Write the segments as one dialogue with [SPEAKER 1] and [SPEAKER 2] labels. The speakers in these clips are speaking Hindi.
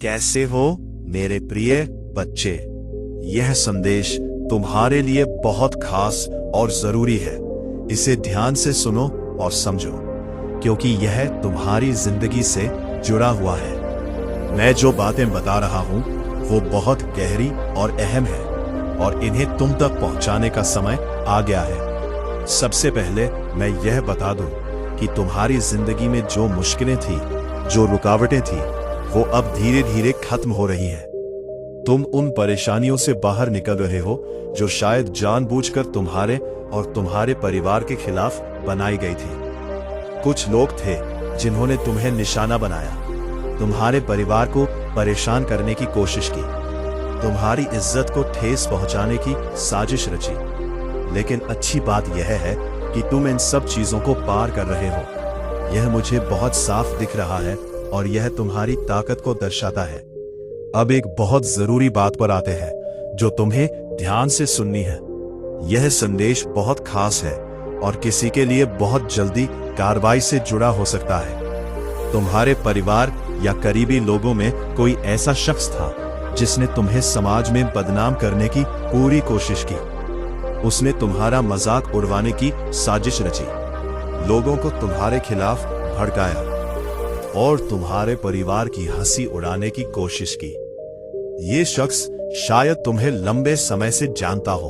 [SPEAKER 1] कैसे हो मेरे प्रिय बच्चे। यह संदेश तुम्हारे लिए बहुत खास और जरूरी है। इसे ध्यान से सुनो और समझो, क्योंकि यह तुम्हारी जिंदगी से जुड़ा हुआ है। मैं जो बातें बता रहा हूं वो बहुत गहरी और अहम है, और इन्हें तुम तक पहुंचाने का समय आ गया है। सबसे पहले मैं यह बता दूं कि तुम्हारी जिंदगी में जो मुश्किलें थी, जो रुकावटें थी, वो अब धीरे धीरे खत्म हो रही है। तुम उन परेशानियों से बाहर निकल रहे हो जो शायद जानबूझकर तुम्हारे और तुम्हारे परिवार के खिलाफ बनाई गई थी। कुछ लोग थे जिन्होंने तुम्हें निशाना बनाया, तुम्हारे परिवार को परेशान करने की कोशिश की, तुम्हारी इज्जत को ठेस पहुंचाने की साजिश रची। लेकिन अच्छी बात यह है कि तुम इन सब चीजों को पार कर रहे हो। यह मुझे बहुत साफ दिख रहा है और यह तुम्हारी ताकत को दर्शाता है। अब एक बहुत जरूरी बात पर आते हैं जो तुम्हें ध्यान से सुननी है। यह संदेश बहुत खास है और किसी के लिए बहुत जल्दी कार्रवाई से जुड़ा हो सकता है। तुम्हारे परिवार या करीबी लोगों में कोई ऐसा शख्स था जिसने तुम्हें समाज में बदनाम करने की पूरी कोशिश की। उसने तुम्हारा मजाक उड़वाने की साजिश रची, लोगों को तुम्हारे खिलाफ भड़काया और तुम्हारे परिवार की हंसी उड़ाने की कोशिश की। ये शख्स शायद तुम्हें लंबे समय से जानता हो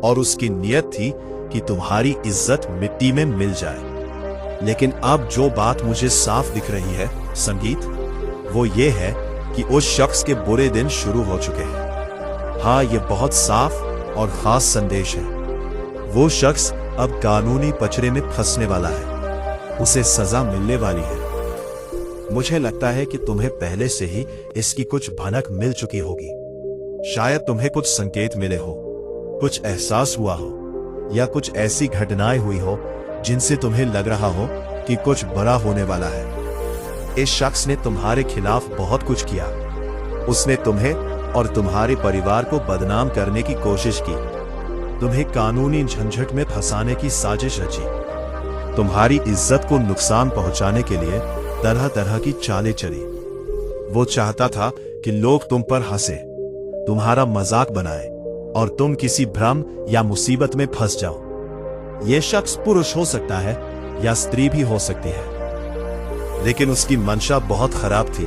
[SPEAKER 1] और उसकी नीयत थी कि तुम्हारी इज्जत मिट्टी में मिल जाए। लेकिन अब जो बात मुझे साफ दिख रही है संगीत, वो ये है कि उस शख्स के बुरे दिन शुरू हो चुके हैं। हाँ, ये बहुत साफ और खास संदेश है। वो शख्स अब कानूनी पचड़े में फंसने वाला है, उसे सजा मिलने वाली है। मुझे लगता है कि तुम्हें पहले से ही इसकी कुछ भनक मिल चुकी होगी। शायद तुम्हें कुछ संकेत मिले हो, कुछ एहसास हुआ हो, या कुछ ऐसी घटनाएं हुई हो जिनसे तुम्हें लग रहा हो कि कुछ बड़ा होने वाला है। इस शख्स ने तुम्हारे खिलाफ बहुत कुछ किया। उसने तुम्हें और तुम्हारे परिवार को बदनाम करने की कोशिश की, तुम्हें कानूनी झंझट में फंसाने की साजिश रची, तुम्हारी इज्जत को नुकसान पहुंचाने के लिए तरह तरह की चालें चली। वो चाहता था कि लोग तुम पर हंसे, तुम्हारा मजाक बनाए और तुम किसी भ्रम या मुसीबत में फंस जाओ। ये शख्स पुरुष हो सकता है या स्त्री भी हो सकती है, लेकिन उसकी मंशा बहुत खराब थी।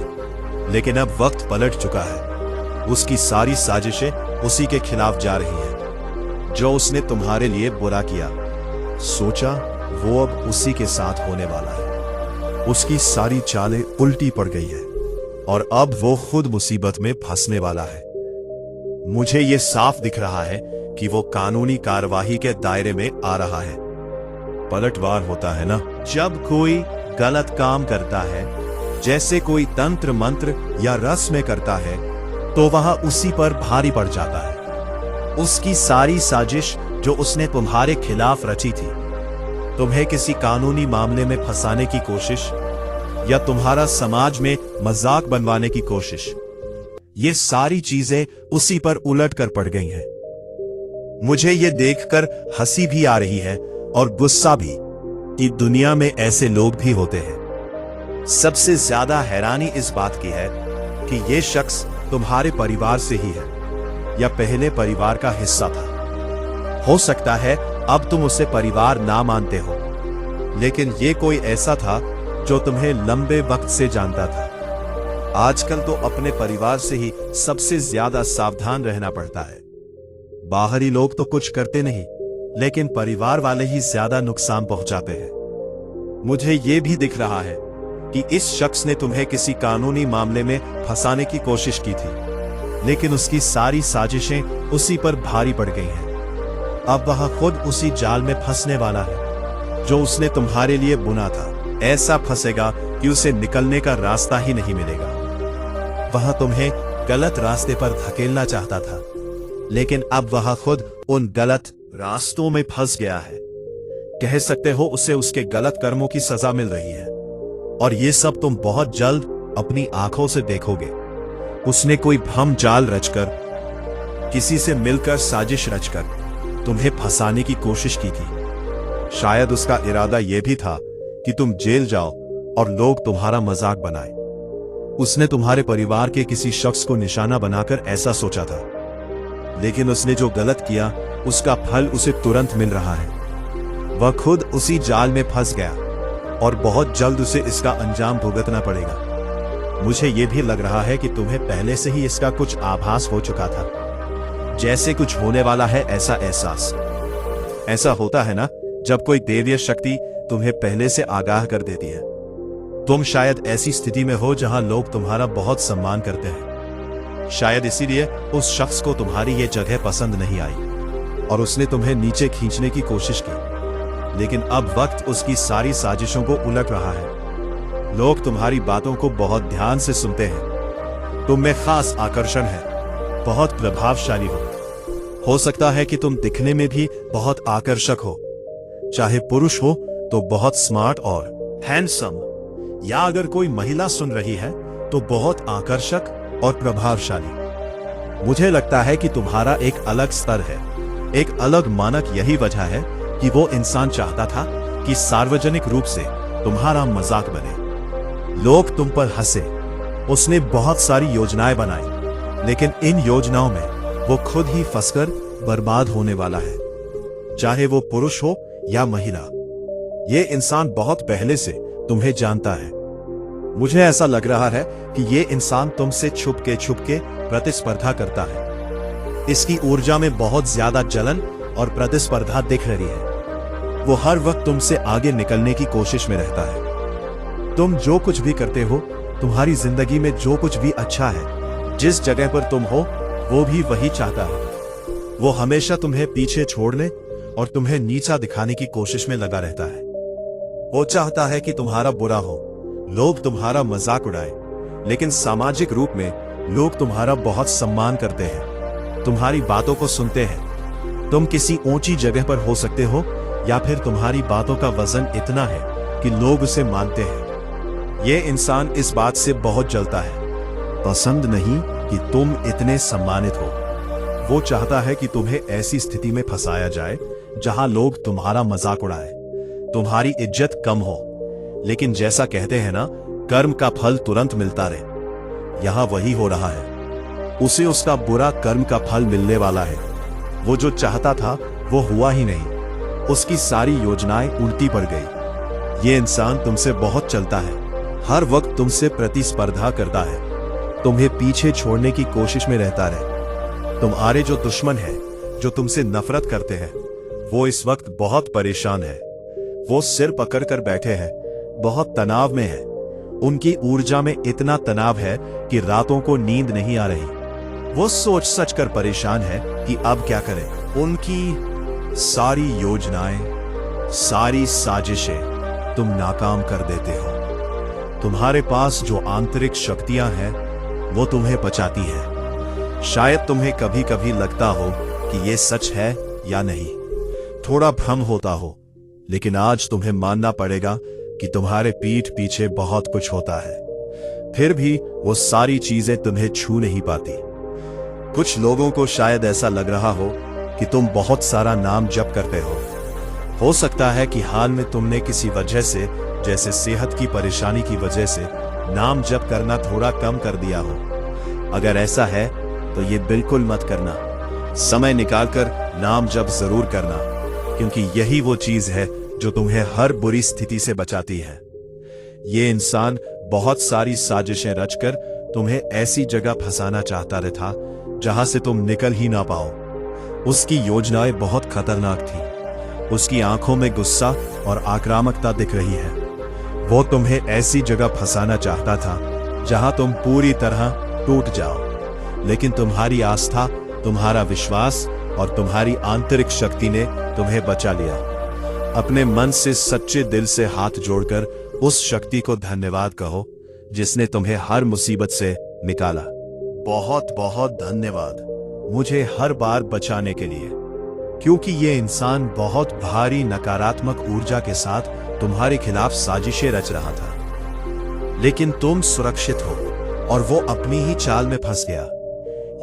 [SPEAKER 1] लेकिन अब वक्त पलट चुका है। उसकी सारी साजिशें उसी के खिलाफ जा रही हैं। जो उसने तुम्हारे लिए बुरा किया, सोचा वो अब उसी के साथ होने वाला है। उसकी सारी चालें उल्टी पड़ गई है और अब वो खुद मुसीबत में फंसने वाला है। मुझे ये साफ दिख रहा है कि वो कानूनी कार्यवाही के दायरे में आ रहा है। पलटवार होता है ना, जब कोई गलत काम करता है, जैसे कोई तंत्र मंत्र या रस्म करता है, तो वह उसी पर भारी पड़ जाता है। उसकी सारी साजिश जो उसने तुम्हारे खिलाफ रची थी, तुम्हें किसी कानूनी मामले में फंसाने की कोशिश या तुम्हारा समाज में मजाक बनवाने की कोशिश, ये सारी चीजें उसी पर उलट कर पड़ गई हैं। मुझे ये देखकर हंसी भी आ रही है और गुस्सा भी कि दुनिया में ऐसे लोग भी होते हैं। सबसे ज्यादा हैरानी इस बात की है कि ये शख्स तुम्हारे परिवार से ही है या पहले परिवार का हिस्सा था। हो सकता है अब तुम उसे परिवार ना मानते हो, लेकिन ये कोई ऐसा था जो तुम्हें लंबे वक्त से जानता था। आजकल तो अपने परिवार से ही सबसे ज्यादा सावधान रहना पड़ता है। बाहरी लोग तो कुछ करते नहीं, लेकिन परिवार वाले ही ज्यादा नुकसान पहुंचाते हैं। मुझे ये भी दिख रहा है कि इस शख्स ने तुम्हें किसी कानूनी मामले में फंसाने की कोशिश की थी, लेकिन उसकी सारी साजिशें उसी पर भारी पड़ गई हैं। अब वह खुद उसी जाल में फंसने वाला है जो उसने तुम्हारे लिए बुना था। ऐसा फंसेगा कि उसे निकलने का रास्ता ही नहीं मिलेगा। वह तुम्हें गलत रास्ते पर धकेलना चाहता था, लेकिन अब वह खुद उन गलत रास्तों में फंस गया है। कह सकते हो उसे उसके गलत कर्मों की सजा मिल रही है, और ये सब तुम बहुत जल्द अपनी आंखों से देखोगे। उसने कोई भ्रम जाल रचकर, किसी से मिलकर साजिश रचकर तुम्हें फंसाने की कोशिश की थी। शायद उसका इरादा यह भी था कि तुम जेल जाओ और लोग तुम्हारा मजाक बनाएं। उसने तुम्हारे परिवार के किसी शख्स को निशाना बनाकर ऐसा सोचा था, लेकिन उसने जो गलत किया उसका फल उसे तुरंत मिल रहा है। वह खुद उसी जाल में फंस गया और बहुत जल्द उसे इसका अंजाम भुगतना पड़ेगा। मुझे यह भी लग रहा है कि तुम्हें पहले से ही इसका कुछ आभास हो चुका था, जैसे कुछ होने वाला है ऐसा एहसास। ऐसा होता है ना, जब कोई दैवीय शक्ति तुम्हें पहले से आगाह कर देती है। तुम शायद ऐसी स्थिति में हो जहां लोग तुम्हारा बहुत सम्मान करते हैं। शायद इसीलिए उस शख्स को तुम्हारी ये जगह पसंद नहीं आई और उसने तुम्हें नीचे खींचने की कोशिश की, लेकिन अब वक्त उसकी सारी साजिशों को उलट रहा है। लोग तुम्हारी बातों को बहुत ध्यान से सुनते हैं। तुम में खास आकर्षण है, बहुत प्रभावशाली हो सकता है कि तुम दिखने में भी बहुत आकर्षक हो, चाहे पुरुष हो तो बहुत स्मार्ट और हैंडसम, या अगर कोई महिला सुन रही है तो बहुत आकर्षक और प्रभावशाली। मुझे लगता है कि तुम्हारा एक अलग स्तर है, एक अलग मानक। यही वजह है कि वो इंसान चाहता था कि सार्वजनिक रूप से तुम्हारा मजाक बने, लोग तुम पर हंसे। उसने बहुत सारी योजनाएं बनाई, लेकिन इन योजनाओं में वो खुद ही फंसकर बर्बाद होने वाला है, चाहे वो पुरुष हो या महिला। ये इंसान बहुत पहले से तुम्हें जानता है। मुझे ऐसा लग रहा है कि ये इंसान तुमसे छुपके प्रतिस्पर्धा करता है। इसकी ऊर्जा में बहुत ज्यादा जलन और प्रतिस्पर्धा दिख रही है। वो हर वक्त तुमसे आगे निकलने की कोशिश में रहता है। तुम जो कुछ भी करते हो, तुम्हारी जिंदगी में जो कुछ भी अच्छा है, जिस जगह पर तुम हो, वो भी वही चाहता है। वो हमेशा तुम्हें पीछे छोड़ने और तुम्हें नीचा दिखाने की कोशिश में लगा रहता है। वो चाहता है कि तुम्हारा बुरा हो, लोग तुम्हारा मजाक उड़ाए, लेकिन सामाजिक रूप में लोग तुम्हारा बहुत सम्मान करते हैं, तुम्हारी बातों को सुनते हैं। तुम किसी ऊंची जगह पर हो सकते हो, या फिर तुम्हारी बातों का वजन इतना है कि लोग उसे मानते हैं। ये इंसान इस बात से बहुत जलता है, पसंद नहीं कि तुम इतने सम्मानित हो। वो चाहता है कि तुम्हें ऐसी स्थिति में फंसाया जाए जहां लोग तुम्हारा मजाक उड़ाए, तुम्हारी इज्जत कम हो। लेकिन जैसा कहते हैं ना, कर्म का फल तुरंत मिलता रहे। यहां वही हो रहा है। उसे उसका बुरा कर्म का फल मिलने वाला है। वो जो चाहता था वो हुआ ही नहीं। उसकी सारी योजनाएं उल्टी पड़ गई। ये इंसान तुमसे बहुत चलता है, हर वक्त तुमसे प्रतिस्पर्धा करता है, तुम्हें पीछे छोड़ने की कोशिश में रहता रहे। तुम्हारे जो दुश्मन है, जो तुमसे नफरत करते हैं, वो इस वक्त बहुत परेशान है। वो सिर पकड़कर बैठे हैं, बहुत तनाव में है। उनकी ऊर्जा में इतना तनाव है कि रातों को नींद नहीं आ रही। वो सोच सच कर परेशान है कि अब क्या करें। उनकी सारी योजनाएं, सारी साजिशें तुम नाकाम कर देते हो। तुम्हारे पास जो आंतरिक शक्तियां हैं, वो तुम्हें बचाती हैं। शायद तुम्हें कभी कभी लगता हो कि ये सच है या नहीं, थोड़ा भ्रम होता हो, लेकिन आज तुम्हें मानना पड़ेगा कि तुम्हारे पीठ पीछे बहुत कुछ होता है। फिर भी वो सारी चीजें तुम्हें छू नहीं पाती। कुछ लोगों को शायद ऐसा लग रहा हो कि तुम बहुत सारा नाम जप करते हो सकता है कि हाल में तुमने किसी वजह से, जैसे सेहत की परेशानी की वजह से, नाम जप करना थोड़ा कम कर दिया हो। अगर ऐसा है तो ये बिल्कुल मत करना। समय निकालकर नाम जप जरूर करना, क्योंकि यही वो चीज है जो तुम्हें हर बुरी स्थिति से बचाती है। ये इंसान बहुत सारी साजिशें रचकर तुम्हें ऐसी जगह फंसाना चाहता था जहां से तुम निकल ही ना पाओ। उसकी योजनाएं बहुत खतरनाक थी। उसकी आंखों में गुस्सा और आक्रामकता दिख रही है। वो तुम्हें ऐसी जगह फंसाना चाहता था जहां तुम पूरी तरह टूट जाओ, लेकिन तुम्हारी आस्था, तुम्हारा विश्वास और तुम्हारी आंतरिक शक्ति ने तुम्हें बचा लिया। अपने मन से, सच्चे दिल से हाथ जोड़कर उस शक्ति को धन्यवाद कहो जिसने तुम्हें हर मुसीबत से निकाला। बहुत बहुत धन्यवाद मुझे हर बार बचाने के लिए, क्योंकि ये इंसान बहुत भारी नकारात्मक ऊर्जा के साथ तुम्हारे खिलाफ साजिशें रच रहा था, लेकिन तुम सुरक्षित हो और वो अपनी ही चाल में फंस गया।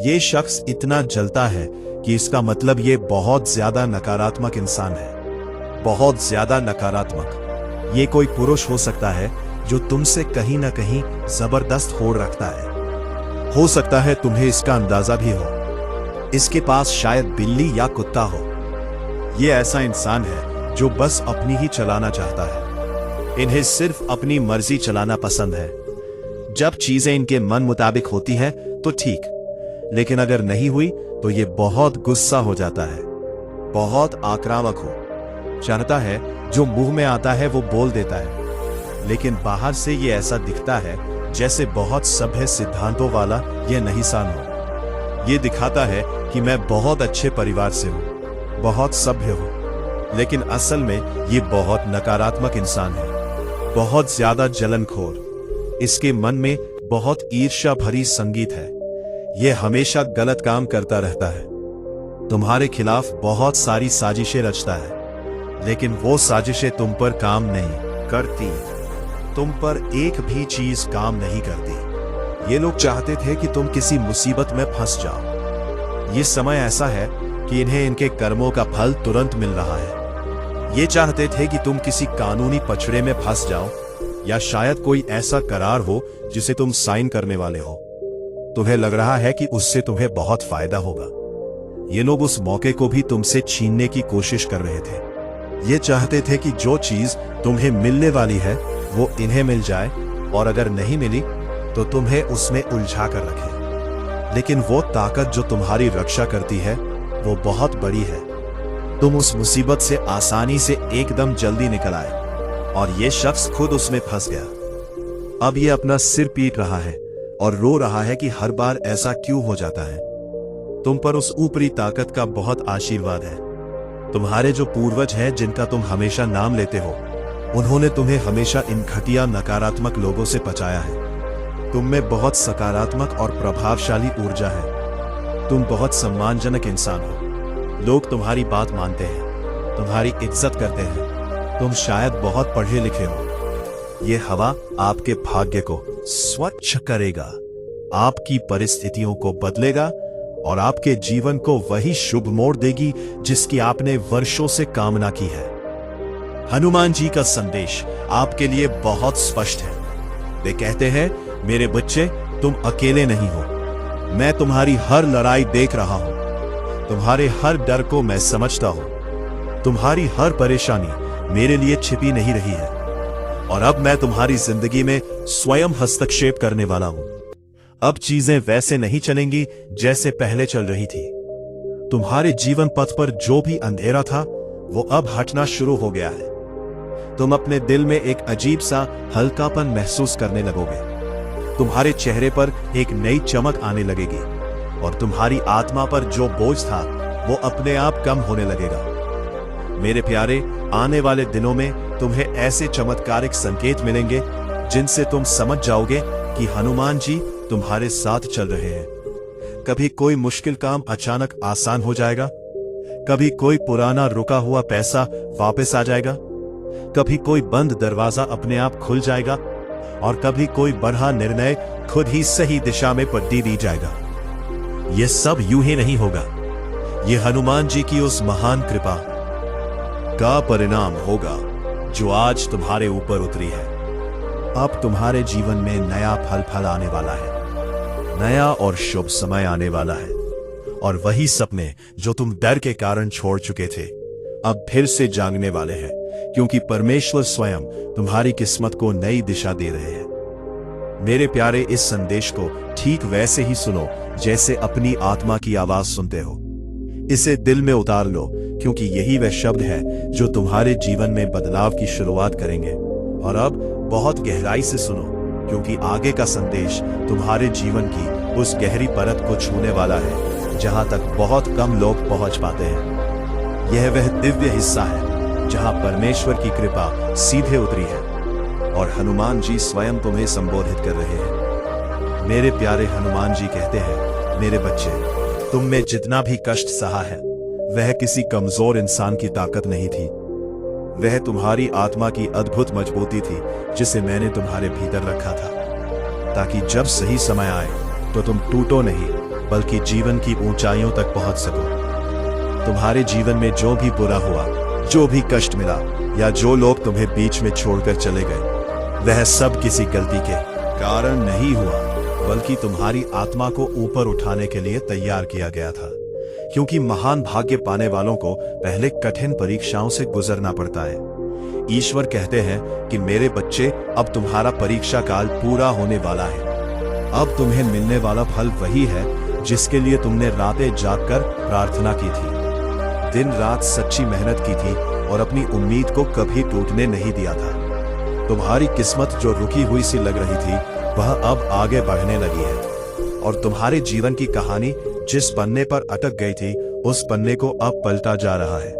[SPEAKER 1] ये शख्स इतना जलता है कि इसका मतलब ये बहुत ज्यादा नकारात्मक इंसान है, बहुत ज्यादा नकारात्मक। ये कोई पुरुष हो सकता है जो तुमसे कहीं ना कहीं जबरदस्त होड़ रखता है। हो सकता है तुम्हें इसका अंदाजा भी हो। इसके पास शायद बिल्ली या कुत्ता हो। यह ऐसा इंसान है जो बस अपनी ही चलाना चाहता है। इन्हें सिर्फ अपनी मर्जी चलाना पसंद है। जब चीजें इनके मन मुताबिक होती है तो ठीक, लेकिन अगर नहीं हुई तो ये बहुत गुस्सा हो जाता है, बहुत आक्रामक हो। चाहता है जो मुंह में आता है वो बोल देता है, लेकिन बाहर से ये ऐसा दिखता है जैसे बहुत सभ्य सिद्धांतों वाला ये नहींसान हो। ये दिखाता है कि मैं बहुत अच्छे परिवार से हूं, बहुत सभ्य हूं, लेकिन असल में ये बहुत नकारात्मक इंसान है, बहुत ज्यादा जलनखोर। इसके मन में बहुत ईर्ष्या भरी संगीत है। यह हमेशा गलत काम करता रहता है। तुम्हारे खिलाफ बहुत सारी साजिशें रचता है, लेकिन वो साजिशें तुम पर काम नहीं करती। तुम पर एक भी चीज काम नहीं करती। ये लोग चाहते थे कि तुम किसी मुसीबत में फंस जाओ। ये समय ऐसा है कि इन्हें इनके कर्मों का फल तुरंत मिल रहा है। ये चाहते थे कि तुम किसी कानूनी पछड़े में फंस जाओ, या शायद कोई ऐसा करार हो जिसे तुम साइन करने वाले हो। तुम्हें लग रहा है कि उससे तुम्हें बहुत फायदा होगा। ये लोग उस मौके को भी तुमसे छीनने की कोशिश कर रहे थे। ये चाहते थे कि जो चीज तुम्हें मिलने वाली है वो इन्हें मिल जाए, और अगर नहीं मिली तो तुम्हें उसमें उलझा कर रखे। लेकिन वो ताकत जो तुम्हारी रक्षा करती है वो बहुत बड़ी है। तुम उस मुसीबत से आसानी से एकदम जल्दी निकल आए, और ये शख्स खुद उसमें फंस गया। अब ये अपना सिर पीट रहा है और रो रहा है कि हर बार ऐसा क्यों हो जाता है। तुम पर उस ऊपरी ताकत का बहुत आशीर्वाद है। तुम्हारे जो पूर्वज हैं जिनका तुम हमेशा नाम लेते हो, उन्होंने तुम्हें हमेशा इन घटिया नकारात्मक लोगों से बचाया है। तुम में बहुत सकारात्मक और प्रभावशाली ऊर्जा है। तुम बहुत सम्मानजनक इंसान हो। लोग तुम्हारी बात मानते हैं, तुम्हारी इज्जत करते हैं। तुम शायद बहुत पढ़े लिखे हो। ये हवा आपके भाग्य को स्वच्छ करेगा, आपकी परिस्थितियों को बदलेगा, और आपके जीवन को वही शुभ मोड़ देगी जिसकी आपने वर्षों से कामना की है। हनुमान जी का संदेश आपके लिए बहुत स्पष्ट है। वे कहते हैं, मेरे बच्चे, तुम अकेले नहीं हो। मैं तुम्हारी हर लड़ाई देख रहा हूं। तुम्हारे हर डर को मैं समझता हूं। तुम्हारी हर परेशानी मेरे लिए छिपी नहीं रही है, और अब मैं तुम्हारी जिंदगी में स्वयं हस्तक्षेप करने वाला हूं। अब चीजें वैसे नहीं चलेंगी जैसे पहले चल रही थी। तुम्हारे जीवन पथ पर जो भी अंधेरा था वो अब हटना शुरू हो गया है। तुम अपने दिल में एक अजीब सा हल्कापन महसूस करने लगोगे। तुम्हारे चेहरे पर एक नई चमक आने लगेगी, और तुम्हारी आत्मा पर जो बोझ था वो अपने आप कम होने लगेगा। मेरे प्यारे, आने वाले दिनों में तुम्हें ऐसे चमत्कारिक संकेत मिलेंगे जिनसे तुम समझ जाओगे कि हनुमान जी तुम्हारे साथ चल रहे हैं। कभी कोई मुश्किल काम अचानक आसान हो जाएगा, कभी कोई पुराना रुका हुआ पैसा वापस आ जाएगा, कभी कोई बंद दरवाजा अपने आप खुल जाएगा, और कभी कोई बड़ा निर्णय खुद ही सही दिशा में पलटी दी जाएगा। यह सब यूं ही नहीं होगा। यह हनुमान जी की उस महान कृपा का परिणाम होगा जो आज तुम्हारे ऊपर उतरी है। अब तुम्हारे जीवन में नया फल आने वाला है। नया और शुभ समय आने वाला है, और वही सपने जो तुम डर के कारण छोड़ चुके थे अब फिर से जागने वाले हैं, क्योंकि परमेश्वर स्वयं तुम्हारी किस्मत को नई दिशा दे रहे हैं। मेरे प्यारे, इस संदेश को ठीक वैसे ही सुनो जैसे अपनी आत्मा की आवाज सुनते हो। इसे दिल में उतार लो, क्योंकि यही वह शब्द है जो तुम्हारे जीवन में बदलाव की शुरुआत करेंगे। और अब बहुत गहराई से सुनो, क्योंकि आगे का संदेश तुम्हारे जीवन की उस गहरी परत को छूने वाला है जहां तक बहुत कम लोग पहुंच पाते हैं। यह वह दिव्य हिस्सा है जहां परमेश्वर की कृपा सीधे उतरी है, और हनुमान जी स्वयं तुम्हें संबोधित कर रहे हैं। मेरे प्यारे, हनुमान जी कहते हैं, मेरे बच्चे, तुम में जितना भी कष्ट सहा है वह किसी कमजोर इंसान की ताकत नहीं थी। वह तुम्हारी आत्मा की अद्भुत मजबूती थी जिसे मैंने तुम्हारे भीतर रखा था, ताकि जब सही समय आए तो तुम टूटो नहीं, बल्कि जीवन की ऊंचाइयों तक पहुंच सको। तुम्हारे जीवन में जो भी बुरा हुआ, जो भी कष्ट मिला, या जो लोग तुम्हें बीच में छोड़कर चले गए, वह सब किसी गलती के कारण नहीं हुआ, बल्कि तुम्हारी आत्मा को ऊपर उठाने के लिए तैयार किया गया था। क्योंकि महान भाग्य पाने वालों को पहले कठिन परीक्षाओं से गुजरना पड़ता है। ईश्वर कहते हैं कि मेरे बच्चे, अब तुम्हारा परीक्षा काल पूरा होने वाला है। अब तुम्हें मिलने वाला फल वही है जिसके लिए तुमने रातें जागकर प्रार्थना की थी, दिन रात सच्ची मेहनत की थी और अपनी उम्मीद को कभी टूटने नहीं दिया था। तुम्हारी किस्मत जो रुकी हुई सी लग रही थी, वह अब आगे बढ़ने लगी है और तुम्हारे जीवन की कहानी जिस पन्ने पर अटक गई थी, उस पन्ने को अब पलटा जा रहा है।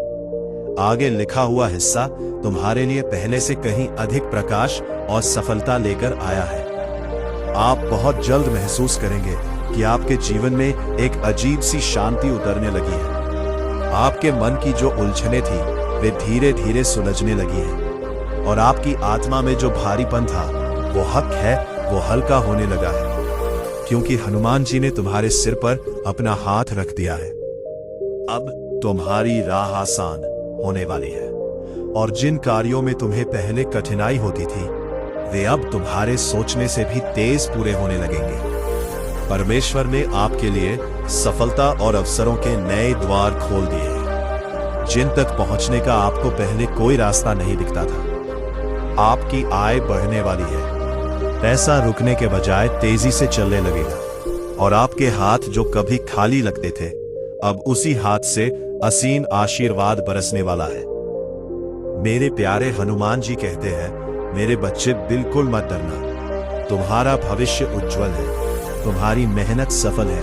[SPEAKER 1] आगे लिखा हुआ हिस्सा तुम्हारे लिए पहले से कहीं अधिक प्रकाश और सफलता लेकर आया है। आप बहुत जल्द महसूस करेंगे कि आपके जीवन में एक अजीब सी शांति उतरने लगी है। आपके मन की जो उलझनें थी, वे धीरे धीरे सुलझने लगी हैं और आपकी आत्मा में जो भारीपन था, वो हक है, वो हल्का होने लगा है, क्योंकि हनुमान जी ने तुम्हारे सिर पर अपना हाथ रख दिया है। अब तुम्हारी राह आसान होने वाली है और जिन कार्यों में तुम्हें पहले कठिनाई होती थी, वे अब तुम्हारे सोचने से भी तेज पूरे होने लगेंगे। परमेश्वर ने आपके लिए सफलता और अवसरों के नए द्वार खोल दिए हैं, जिन तक पहुंचने का आपको पहले कोई रास्ता नहीं दिखता था। आपकी आय बढ़ने वाली है, पैसा रुकने के बजाय तेजी से चलने लगेगा और आपके हाथ जो कभी खाली लगते थे, अब उसी हाथ से असीम आशीर्वाद बरसने वाला है। मेरे प्यारे हनुमान जी कहते हैं, मेरे बच्चे बिल्कुल मत डरना। तुम्हारा भविष्य उज्जवल है, तुम्हारी मेहनत सफल है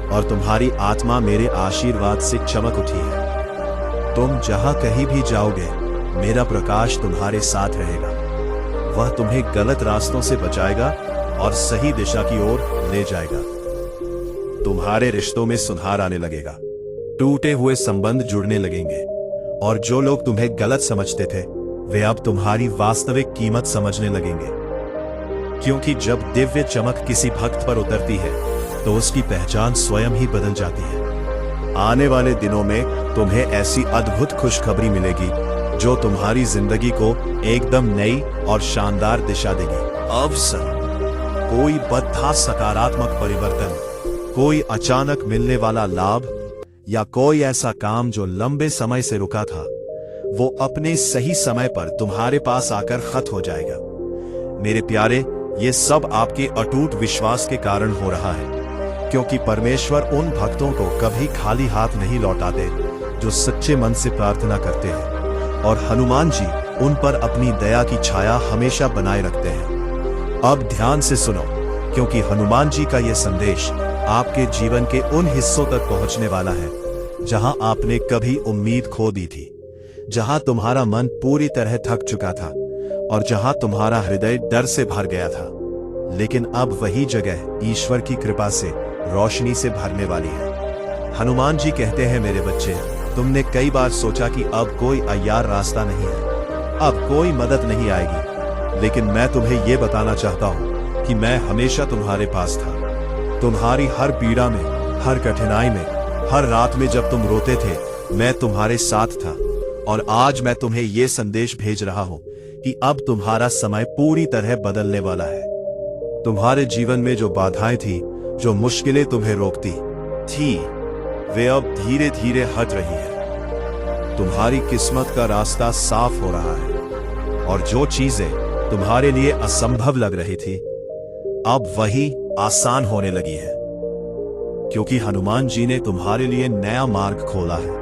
[SPEAKER 1] और तुम्हारी आत्मा मेरे आशीर्वाद से चमक उठी है। तुम जहां कहीं भी जाओगे, मेरा प्रकाश तुम्हारे साथ रहेगा। वह तुम्हें गलत रास्तों से बचाएगा और सही दिशा की ओर ले जाएगा। तुम्हारे रिश्तों में सुधार आने लगेगा, टूटे हुए संबंध जुड़ने लगेंगे और जो लोग तुम्हें गलत समझते थे, वे अब तुम्हारी वास्तविक कीमत समझने लगेंगे। क्योंकि जब दिव्य चमक किसी भक्त पर उतरती है, तो उसकी पहचान स्वयं ही बदल जाती है। आने वाले दिनों में तुम्हें ऐसी अद्भुत खुशखबरी मिलेगी जो तुम्हारी जिंदगी को एकदम नई और शानदार दिशा देगी। अवसर, कोई बद्धा सकारात्मक परिवर्तन, कोई अचानक मिलने वाला लाभ या कोई ऐसा काम जो लंबे समय से रुका था, वो अपने सही समय पर तुम्हारे पास आकर खत्म हो जाएगा। मेरे प्यारे, ये सब आपके अटूट विश्वास के कारण हो रहा है, क्योंकि परमेश्वर उन भक्तों को कभी खाली हाथ नहीं लौटाते जो सच्चे मन से प्रार्थना करते हैं, और हनुमान जी उन पर अपनी दया की छाया हमेशा बनाए रखते हैं। अब ध्यान से सुनो, क्योंकि हनुमान जी का यह संदेश आपके जीवन के उन हिस्सों तक पहुंचने वाला है जहां आपने कभी उम्मीद खो दी थी, जहां तुम्हारा मन पूरी तरह थक चुका था और जहां तुम्हारा हृदय डर से भर गया था। लेकिन अब वही जगह ईश्वर की कृपा से रोशनी से भरने वाली है। हनुमान जी कहते हैं, मेरे बच्चे, तुमने कई बार सोचा कि अब कोई अय्यार रास्ता नहीं है, अब कोई मदद नहीं आएगी, लेकिन मैं तुम्हें यह बताना चाहता हूं कि मैं हमेशा तुम्हारे पास था। तुम्हारी हर पीड़ा में, हर कठिनाई में, हर रात में जब तुम रोते थे, मैं तुम्हारे साथ था। और आज मैं तुम्हें यह संदेश भेज रहा हूं कि अब तुम्हारा समय पूरी तरह बदलने वाला है। तुम्हारे जीवन में जो बाधाएं थी, जो मुश्किलें तुम्हें रोकती थी, वे अब धीरे धीरे हट रही है। तुम्हारी किस्मत का रास्ता साफ हो रहा है और जो चीजें तुम्हारे लिए असंभव लग रही थी, अब वही आसान होने लगी है, क्योंकि हनुमान जी ने तुम्हारे लिए नया मार्ग खोला है।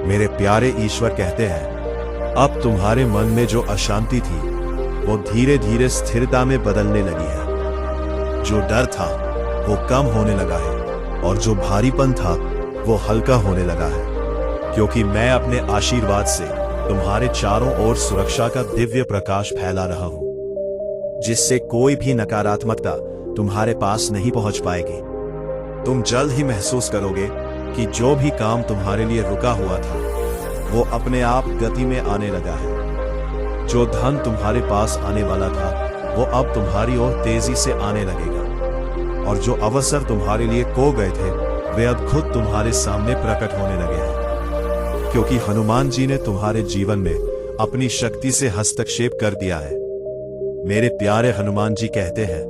[SPEAKER 1] मेरे प्यारे, ईश्वर कहते हैं, अब तुम्हारे मन में जो अशांति थी, वो धीरे धीरे स्थिरता में बदलने लगी है। जो डर था, वो कम होने लगा है और जो भारीपन था, वो हल्का होने लगा है, क्योंकि मैं अपने आशीर्वाद से तुम्हारे चारों ओर सुरक्षा का दिव्य प्रकाश फैला रहा हूं, जिससे कोई भी नकारात्मकता तुम्हारे पास नहीं पहुंच पाएगी। तुम जल्द ही महसूस करोगे कि जो भी काम तुम्हारे लिए रुका हुआ था, वो अपने आप गति में आने लगा है। जो धन तुम्हारे पास आने वाला था, वो अब तुम्हारी ओर तेजी से आने लगेगा, और जो अवसर तुम्हारे लिए खो गए थे, वे अब खुद तुम्हारे सामने प्रकट होने लगे हैं, क्योंकि हनुमान जी ने तुम्हारे जीवन में अपनी शक्ति से हस्तक्षेप कर दिया है। मेरे प्यारे हनुमान जी कहते हैं,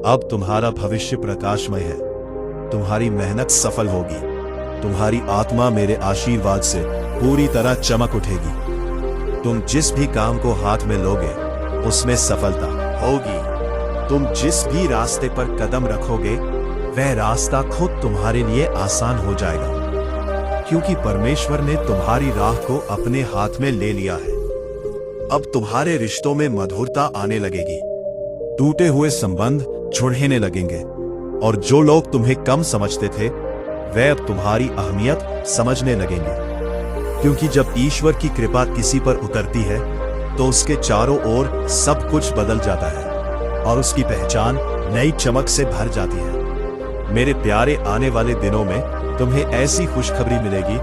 [SPEAKER 1] अब तुम्हारा भविष्य प्रकाशमय है। तुम्हारी मेहनत सफल होगी। तुम्हारी आत्मा मेरे आशीर्वाद से पूरी तरह चमक उठेगी। तुम जिस भी काम को हाथ में लोगे उसमें सफलता होगी। तुम जिस भी रास्ते पर कदम रखोगे वह रास्ता खुद तुम्हारे लिए आसान हो जाएगा, क्योंकि परमेश्वर ने तुम्हारी राह को अपने हाथ में ले लिया है। अब तुम्हारे रिश्तों में मधुरता आने लगेगी। टूटे हुए संबंध जुड़ने लगेंगे और जो लोग तुम्हें कम समझते थे वे अब तुम्हारी अहमियत समझने लगेंगे, क्योंकि जब ईश्वर की कृपा किसी पर उतरती है तो उसके चारों ओर सब कुछ बदल जाता है और उसकी पहचान नई चमक से भर जाती है। मेरे प्यारे, आने वाले दिनों में तुम्हें ऐसी खुशखबरी मिलेगी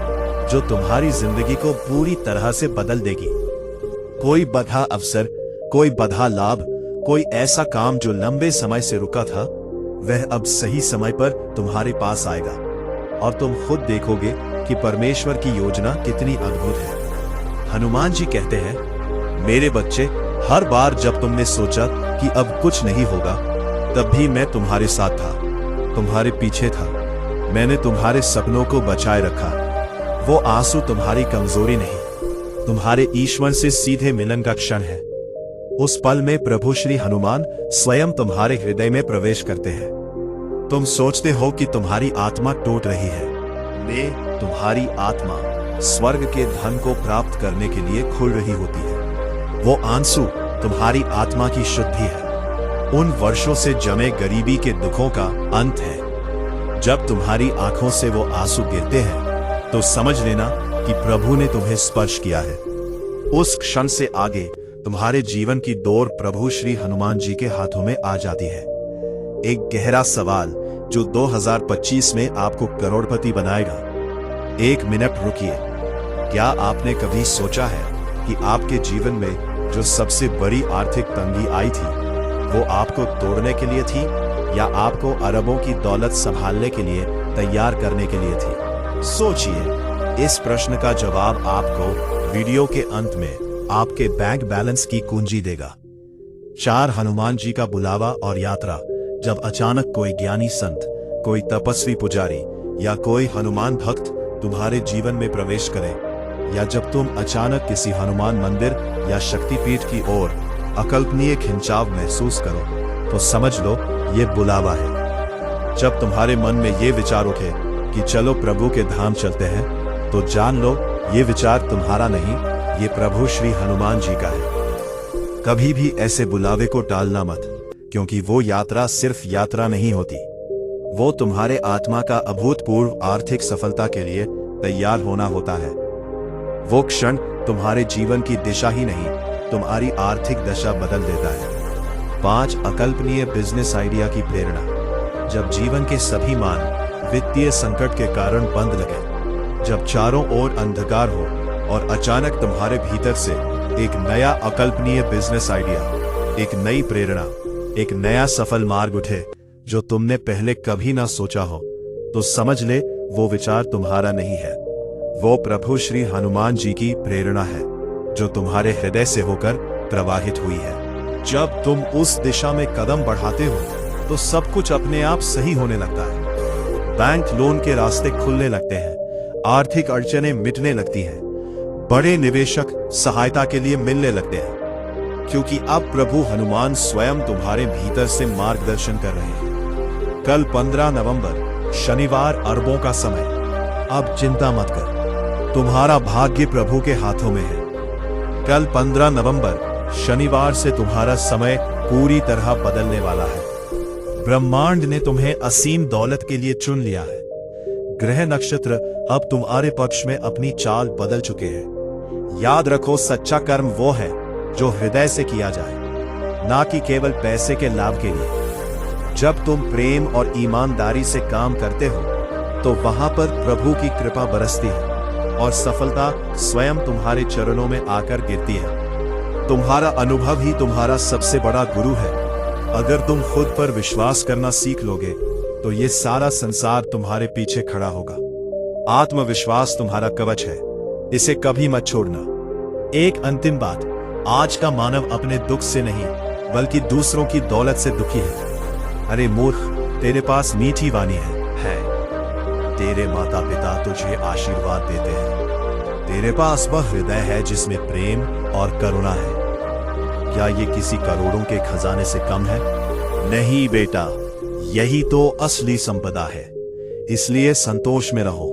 [SPEAKER 1] जो तुम्हारी जिंदगी को पूरी तरह से बदल देगी। कोई बधा अवसर, कोई बधा लाभ, कोई ऐसा काम जो लंबे समय से रुका था वह अब सही समय पर तुम्हारे पास आएगा और तुम खुद देखोगे कि परमेश्वर की योजना कितनी अद्भुत है। हनुमान जी कहते हैं, मेरे बच्चे, हर बार जब तुमने सोचा कि अब कुछ नहीं होगा तब भी मैं तुम्हारे साथ था, तुम्हारे पीछे था। मैंने तुम्हारे सपनों को बचाए रखा। वो आंसू तुम्हारी कमजोरी नहीं, तुम्हारे ईश्वर से सीधे मिलन का क्षण है। उस पल में प्रभु श्री हनुमान स्वयं तुम्हारे हृदय में प्रवेश करते हैं। तुम सोचते हो कि तुम्हारी आत्मा टूट रही है। मैं, तुम्हारी आत्मा स्वर्ग के धन को प्राप्त करने के लिए खुल रही होती है। वो आंसू तुम्हारी आत्मा की शुद्धि है, उन वर्षों से जमे गरीबी के दुखों का अंत है। जब तुम्हारी आंखों से वो आंसू गिरते हैं तो समझ लेना कि प्रभु ने तुम्हें स्पर्श किया है। उस क्षण से आगे तुम्हारे जीवन की दौड़ प्रभु श्री हनुमान जी के हाथों में आ जाती है। एक गहरा सवाल जो 2025 में आपको करोड़पति बनाएगा। एक मिनट रुकिए। क्या आपने कभी सोचा है कि आपके जीवन में जो सबसे बड़ी आर्थिक तंगी आई थी वो आपको तोड़ने के लिए थी या आपको अरबों की दौलत संभालने के लिए तैयार करने के लिए थी? सोचिए। इस प्रश्न का जवाब आपको वीडियो के अंत में आपके बैंक बैलेंस की कुंजी देगा। 4 हनुमान जी का बुलावा और यात्रा। जब अचानक कोई ज्ञानी संत, कोई तपस्वी पुजारी या कोई हनुमान भक्त तुम्हारे जीवन में प्रवेश करे, या जब तुम अचानक किसी हनुमान मंदिर या शक्तिपीठ की ओर अकल्पनीय खिंचाव महसूस करो, तो समझ लो ये बुलावा है। जब तुम्हारे मन में ये विचार उठे कि चलो प्रभु के धाम चलते हैं, तो जान लो ये विचार तुम्हारा नहीं, ये प्रभु श्री हनुमान जी का है। कभी भी ऐसे बुलावे को टालना मत, क्योंकि वो यात्रा सिर्फ यात्रा नहीं होती, वो तुम्हारे आत्मा का अभूतपूर्व आर्थिक सफलता के लिए तैयार होना होता है। वो क्षण तुम्हारे जीवन की दिशा ही नहीं, तुम्हारी आर्थिक दशा बदल देता है। 5 अकल्पनीय बिजनेस आइडिया की प्रेरणा। जब जीवन के सभी मान वित्तीय संकट के कारण बंद लगे, जब चारों ओर अंधकार हो और अचानक तुम्हारे भीतर से एक नया अकल्पनीय बिजनेस आइडिया, एक नई प्रेरणा, एक नया सफल मार्ग उठे जो तुमने पहले कभी ना सोचा हो, तो समझ ले वो विचार तुम्हारा नहीं है, वो प्रभु श्री हनुमान जी की प्रेरणा है जो तुम्हारे हृदय से होकर प्रवाहित हुई है। जब तुम उस दिशा में कदम बढ़ाते हो तो सब कुछ अपने आप सही होने लगता है। बैंक लोन के रास्ते खुलने लगते हैं, आर्थिक अड़चनें मिटने लगती हैं, बड़े निवेशक सहायता के लिए मिलने लगते हैं, क्योंकि अब प्रभु हनुमान स्वयं तुम्हारे भीतर से मार्गदर्शन कर रहे हैं। कल 15 नवंबर शनिवार, अरबों का समय। अब चिंता मत कर, तुम्हारा भाग्य प्रभु के हाथों में है। कल 15 नवंबर शनिवार से तुम्हारा समय पूरी तरह बदलने वाला है। ब्रह्मांड ने तुम्हें असीम दौलत के लिए चुन लिया है। ग्रह नक्षत्र अब तुम्हारे पक्ष में अपनी चाल बदल चुके हैं। याद रखो, सच्चा कर्म वो है जो हृदय से किया जाए, ना कि केवल पैसे के लाभ के लिए। जब तुम प्रेम और ईमानदारी से काम करते हो तो वहां पर प्रभु की कृपा बरसती है और सफलता स्वयं तुम्हारे चरणों में आकर गिरती है। तुम्हारा अनुभव ही तुम्हारा सबसे बड़ा गुरु है। अगर तुम खुद पर विश्वास करना सीख लोगे तो ये सारा संसार तुम्हारे पीछे खड़ा होगा। आत्मविश्वास तुम्हारा कवच है, इसे कभी मत छोड़ना। एक अंतिम बात, आज का मानव अपने दुख से नहीं बल्कि दूसरों की दौलत से दुखी है। अरे मूर्ख, तेरे पास मीठी वाणी है। तेरे माता पिता तुझे आशीर्वाद देते हैं। तेरे पास वह हृदय है जिसमें प्रेम और करुणा है। क्या ये किसी करोड़ों के खजाने से कम है? नहीं बेटा, यही तो असली संपदा है। इसलिए संतोष में रहो।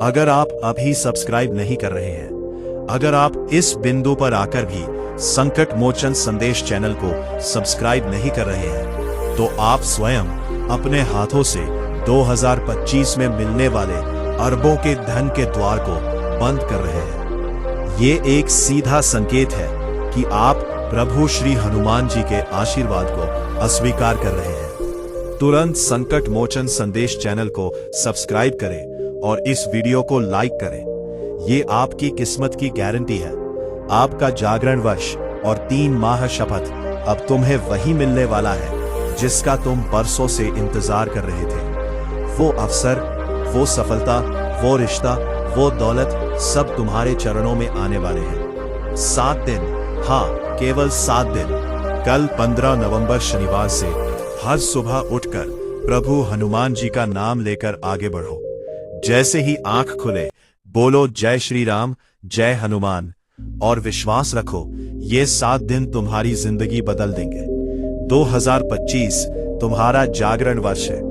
[SPEAKER 1] अगर आप अभी सब्सक्राइब नहीं कर रहे हैं, अगर आप इस बिंदु पर आकर भी संकट मोचन संदेश चैनल को सब्सक्राइब नहीं कर रहे हैं, तो आप स्वयं अपने हाथों से 2025 में मिलने वाले अरबों के धन के द्वार को बंद कर रहे हैं। ये एक सीधा संकेत है कि आप प्रभु श्री हनुमान जी के आशीर्वाद को अस्वीकार कर रहे हैं। तुरंत संकट मोचन संदेश चैनल को सब्सक्राइब करें और इस वीडियो को लाइक करें। ये आपकी किस्मत की गारंटी है। आपका जागरण वर्ष और 3 माह शपथ अब तुम्हें वही मिलने वाला है जिसका तुम बरसों से इंतजार कर रहे थे। वो अवसर, वो सफलता, वो रिश्ता, वो दौलत सब तुम्हारे चरणों में आने वाले हैं। 7 दिन, हाँ केवल 7 दिन। कल 15 नवंबर शनिवार से हर सुबह उठकर प्रभु हनुमान जी का नाम लेकर आगे बढ़ो। जैसे ही आंख खुले बोलो जय श्री राम, जय हनुमान, और विश्वास रखो ये 7 दिन तुम्हारी जिंदगी बदल देंगे। 2025 तुम्हारा जागरण वर्ष है।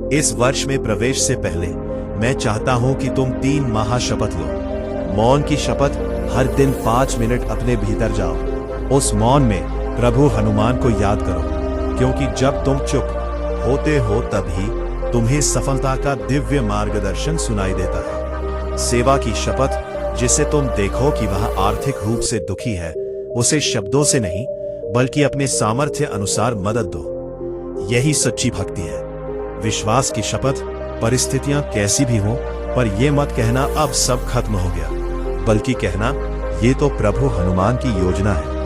[SPEAKER 1] इस वर्ष में प्रवेश से पहले मैं चाहता हूं कि तुम 3 महाशपथ लो। मौन की शपथ, हर दिन 5 मिनट अपने भीतर जाओ। उस मौन में प्रभु हनुमान को याद करो, क्योंकि जब तुम चुप होते हो तभी तुम्हें सफलता का दिव्य मार्गदर्शन सुनाई देता है। सेवा की शपथ, जिसे तुम देखो कि वह आर्थिक रूप से दुखी है, उसे शब्दों से नहीं बल्कि अपने सामर्थ्य अनुसार मदद दो। यही सच्ची भक्ति है। विश्वास की शपथ, परिस्थितियां कैसी भी हों, पर यह मत कहना अब सब खत्म हो गया, बल्कि कहना ये तो प्रभु हनुमान की योजना है।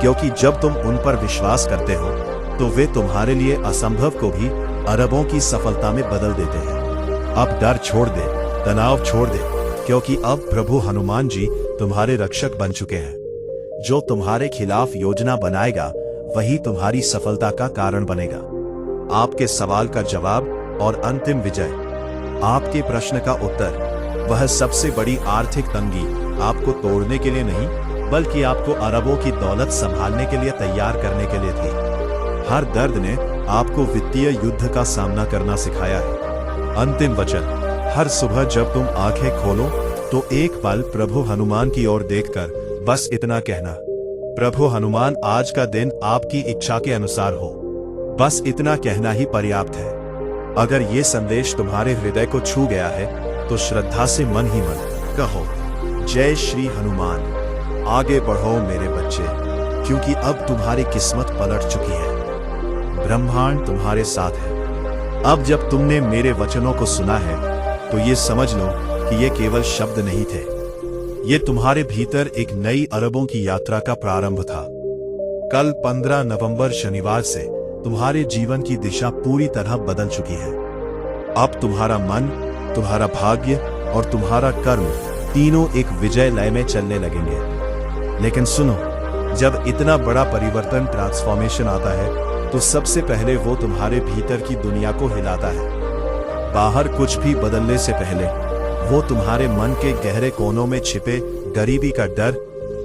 [SPEAKER 1] क्योंकि जब तुम उन पर विश्वास करते हो तो वे तुम्हारे लिए असंभव को भी अरबों की सफलता में बदल देते हैं। अब डर छोड़ दे, तनाव छोड़ दे, क्योंकि अब प्रभु हनुमान जी तुम्हारे रक्षक बन चुके हैं। जो तुम्हारे खिलाफ योजना बनाएगा वही तुम्हारी सफलता का कारण बनेगा। आपके सवाल का जवाब और अंतिम विजय, आपके प्रश्न का उत्तर, वह सबसे बड़ी आर्थिक तंगी आपको तोड़ने के लिए नहीं बल्कि आपको अरबों की दौलत संभालने के लिए तैयार करने के लिए थी। हर दर्द ने आपको वित्तीय युद्ध का सामना करना सिखाया है। अंतिम वचन, हर सुबह जब तुम आंखें खोलो तो एक पल प्रभु हनुमान की ओर देखकर बस इतना कहना, प्रभु हनुमान आज का दिन आपकी इच्छा के अनुसार हो। बस इतना कहना ही पर्याप्त है। अगर ये संदेश तुम्हारे हृदय को छू गया है तो श्रद्धा से मन ही मन कहो, जय श्री हनुमान। आगे बढ़ो मेरे बच्चे, क्योंकि अब तुम्हारी किस्मत पलट चुकी है। ब्रह्मांड तुम्हारे साथ है। अब जब तुमने मेरे वचनों को सुना है तो ये समझ लो कि ये केवल शब्द नहीं थे। ये तुम्हारे भीतर एक नई अरबों की यात्रा का प्रारंभ था। कल 15 नवंबर शनिवार से तुम्हारे जीवन की दिशा पूरी तरह बदल चुकी है। अब तुम्हारा मन, तुम्हारा भाग्य और तुम्हारा कर्म तीनों एक विजय लय में चलने लगेंगे। लेकिन सुनो, जब इतना बड़ा परिवर्तन, ट्रांसफॉर्मेशन आता है तो सबसे पहले वो तुम्हारे भीतर की दुनिया को हिलाता है। बाहर कुछ भी बदलने से पहले वो तुम्हारे मन के गहरे कोनों में छिपे गरीबी का डर,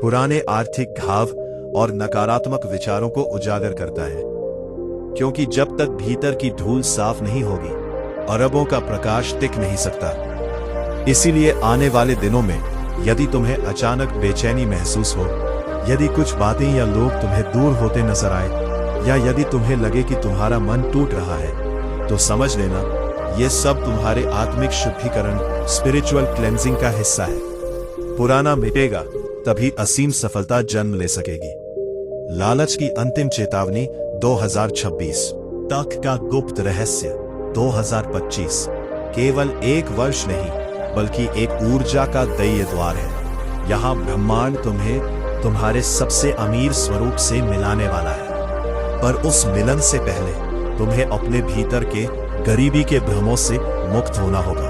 [SPEAKER 1] पुराने आर्थिक घाव और नकारात्मक विचारों को उजागर करता है। क्योंकि जब तक भीतर की धूल साफ नहीं होगी, अरबों का प्रकाश टिक नहीं सकता। इसीलिए आने वाले दिनों में यदि तुम्हें अचानक बेचैनी महसूस हो, यदि कुछ बातें या लोग तुम्हें दूर होते नजर आए, या यदि तुम्हें लगे कि तुम्हारा मन टूट रहा है, तो समझ लेना ये सब तुम्हारे आत्मिक शुद्धिकरण, स्पिरिचुअल क्लेंजिंग का हिस्सा है। पुराना मिटेगा तभी असीम सफलता जन्म ले सकेगी। लालच की अंतिम चेतावनी 2026 तक का गुप्त रहस्य। 2025 केवल एक वर्ष नहीं बल्कि एक ऊर्जा का दैय द्वार है। यहाँ ब्रह्मांड तुम्हें तुम्हारे सबसे अमीर स्वरूप से मिलाने वाला है। पर उस मिलन से पहले तुम्हें अपने भीतर के गरीबी के भ्रमों से मुक्त होना होगा।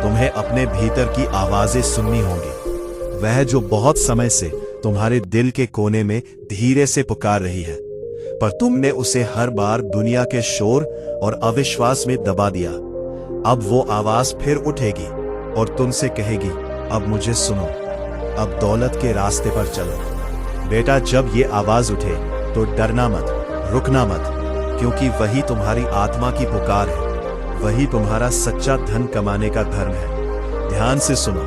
[SPEAKER 1] तुम्हें अपने भीतर की आवाजें सुननी होंगी, वह जो बहुत समय से तुम्हारे दिल के कोने में धीरे से पुकार रही है। पर तुमने उसे हर बार दुनिया के शोर और अविश्वास में दबा दिया। अब वो आवाज फिर उठेगी और तुमसे कहेगी, अब मुझे सुनो, अब दौलत के रास्ते पर चलो। बेटा, जब ये आवाज उठे तो डरना मत, रुकना मत, क्योंकि वही तुम्हारी आत्मा की पुकार है, वही तुम्हारा सच्चा धन कमाने का धर्म है। ध्यान से सुनो,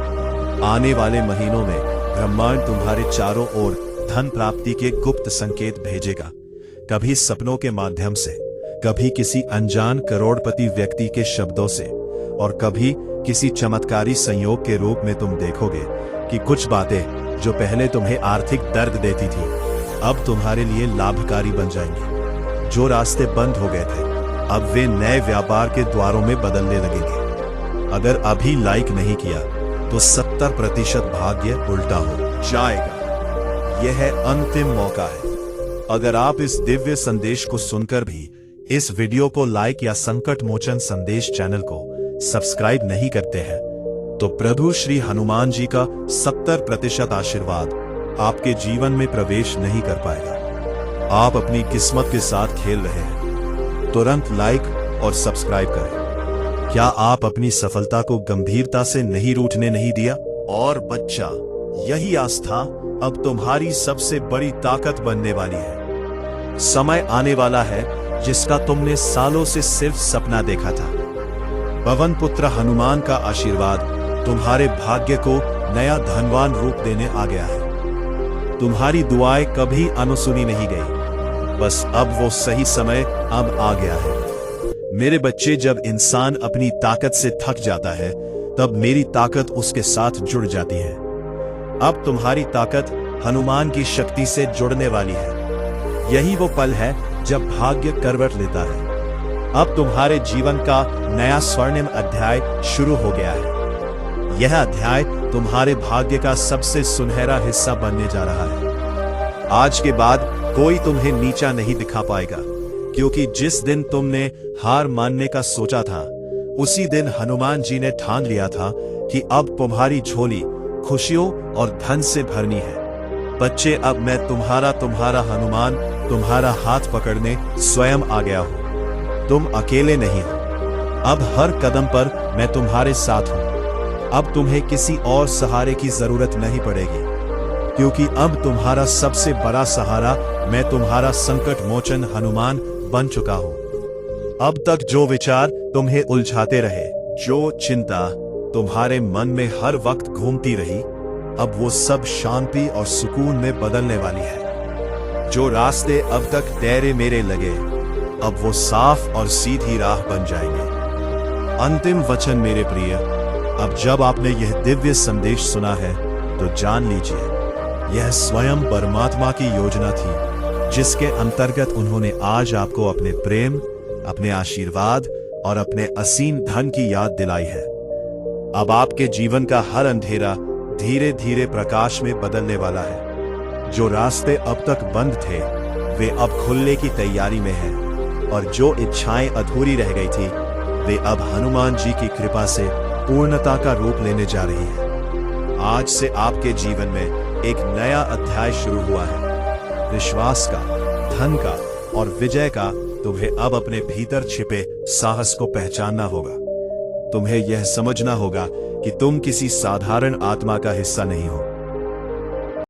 [SPEAKER 1] आने वाले महीनों में ब्रह्मांड तुम्हारे चारों ओर धन प्राप्ति के गुप्त संकेत भेजेगा। कभी सपनों के माध्यम से, कभी किसी अनजान करोड़पति व्यक्ति के शब्दों से, और कभी किसी चमत्कारी संयोग के रूप में तुम देखोगे कि कुछ बातें जो पहले तुम्हें आर्थिक दर्द देती थी, अब तुम्हारे लिए लाभकारी बन जाएंगी। जो रास्ते बंद हो गए थे, अब वे नए व्यापार के द्वारों में बदलने लगेंगे। अगर अभी लाइक नहीं किया तो 70% भाग्य उल्टा हो जाएगा। यह है अंतिम मौका है। अगर आप इस दिव्य संदेश को सुनकर भी इस वीडियो को लाइक या संकट मोचन संदेश चैनल को सब्सक्राइब नहीं करते हैं, तो प्रभु श्री हनुमान जी का 70% आशीर्वाद आपके जीवन में प्रवेश नहीं कर पाएगा। आप अपनी किस्मत के साथ खेल रहे हैं। तुरंत लाइक और सब्सक्राइब करें। क्या आप अपनी सफलता को गंभीरता से रूठने नहीं दिया? और बच्चा, यही आस्था अब तुम्हारी सबसे बड़ी ताकत बनने वाली है। समय आने वाला है जिसका तुमने सालों से सिर्फ सपना देखा था। पवन पुत्र हनुमान का आशीर्वाद तुम्हारे भाग्य को नया धनवान रूप देने आ गया है। तुम्हारी दुआएं कभी अनसुनी नहीं गई, बस अब वो सही समय अब आ गया है। मेरे बच्चे, जब इंसान अपनी ताकत से थक जाता है, तब मेरी ताकत उसके साथ जुड़ जाती है। अब तुम्हारी ताकत हनुमान की शक्ति से जुड़ने वाली है। यही वो पल है जब भाग्य करवट लेता है। अब तुम्हारे जीवन का नया स्वर्णिम अध्याय शुरू हो गया है। यह अध्याय तुम्हारे भाग्य का सबसे सुनहरा हिस्सा बनने जा रहा है। आज के बाद कोई तुम्हें नीचा नहीं दिखा पाएगा, क्योंकि जिस दिन तुमने हार मानने का सोचा था, उसी दिन हनुमान जी ने ठान लिया था कि अब तुम्हारी झोली खुशियों और धन से भरनी है। बच्चे, अब मैं तुम्हारा हनुमान तुम्हारा हाथ पकड़ने स्वयं आ गया हूं। तुम अकेले नहीं हो। अब हर कदम पर मैं तुम्हारे साथ हूं। अब तुम्हें किसी और सहारे की जरूरत नहीं पड़ेगी, क्योंकि अब तुम्हारा सबसे बड़ा सहारा मैं तुम्हारा संकट मोचन हनुमान बन चुका हूं। अब तक जो विचार तुम्हें उलझाते रहे, जो चिंता तुम्हारे मन में हर वक्त घूमती रही, अब वो सब शांति और सुकून में बदलने वाली है। जो रास्ते अब तक टेढ़े मेढ़े लगे, अब वो साफ और सीधी राह बन जाएंगे। अंतिम वचन मेरे प्रिय, अब जब आपने यह दिव्य संदेश सुना है, तो जान लीजिए, यह स्वयं परमात्मा की योजना थी, जिसके अंतर्गत उन्होंने आज आपको अपने प्रेम, अपने आशीर्वाद और अपने असीम धन की याद दिलाई है। अब आपके जीवन का हर अंधेरा धीरे धीरे प्रकाश में बदलने वाला है। जो रास्ते अब तक बंद थे, वे अब खुलने की तैयारी में हैं, और जो इच्छाएं अधूरी रह गई थी, वे अब हनुमान जी की कृपा से पूर्णता का रूप लेने जा रही है। आज से आपके जीवन में एक नया अध्याय शुरू हुआ है। विश्वास का, धन का और विजय का। तुम्हें अब अपने भीतर छिपे साहस को पहचानना होगा। तुम्हें यह समझना होगा कि तुम किसी साधारण आत्मा का हिस्सा नहीं हो।